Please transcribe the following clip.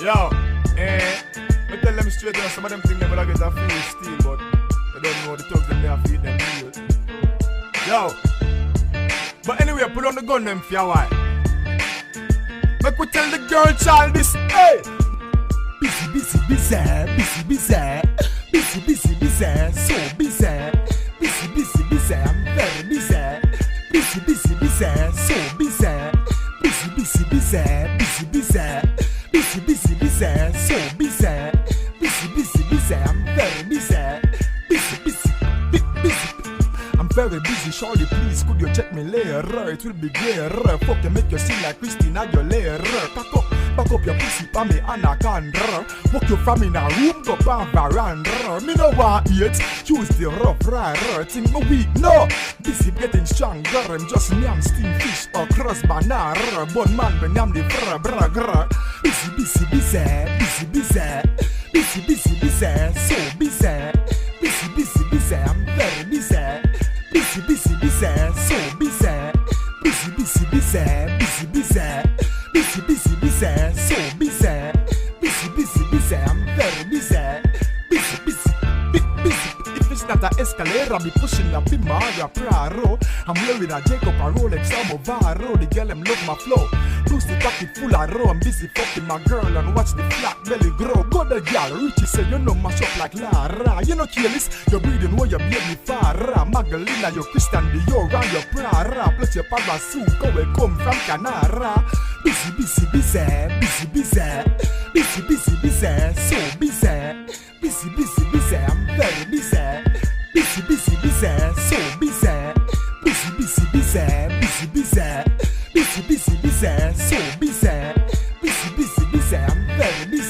Yo, I tell them straight on some of them things they will get a free steal, but they don't know the thugs them they are feeding them real. Yo, but anyway, put on the gun them for your while. Make we tell the girl child this, hey! Busy, busy, busy, busy, busy, busy, busy, busy, so busy. Busy, busy, busy, I'm very busy. Busy, busy, busy, so busy. Busy, busy, busy, busy, busy. Busy, busy, busy, so busy. Busy, busy, busy, I'm very busy. Busy, busy, busy. I'm very busy, surely please could you check me later? It will be clear. Fuck you, make you sing like Christina Aguilera. Back up your pussy for me anaconda. Walk you from in a room to pan veranda. Me no want eat, choose the rough rider. Think me weak, no. Busy getting stronger. I'm just yam steam fish or cross banana. Bun man when yam the bra. Busy, busy, busy, busy, busy. Busy, busy, busy, so busy. Busy, busy, busy, I'm very busy. Busy, busy, busy, so busy. Busy, busy, busy, busy, busy. Busy, busy, busy, so busy. Busy, busy, busy, I'm very busy. Busy, busy, busy. If it's not a escalator, I'll be pushing up in Maria Praro. I'm wearing a Jacob, a Rolex, I'm Ovaro. The girl, them love my flow. Plus the pocket full of row. I'm busy fucking my girl and watch the flat belly grow. Go the girl, Richie say you know mash up like Lara. You know careless, you're breathing where you baby Farah. Magdalena, you're Christian Dior and your Prada. Plus your Parasuco, we come from Canara. Busy, busy, busy, busy, busy. Busy, busy, busy, so busy. Busy, busy, busy, I'm very busy. Busy, busy, busy, so busy. Busy, busy, busy, busy, busy. Busy, busy, busy, so busy. Busy, busy, busy, I'm very busy.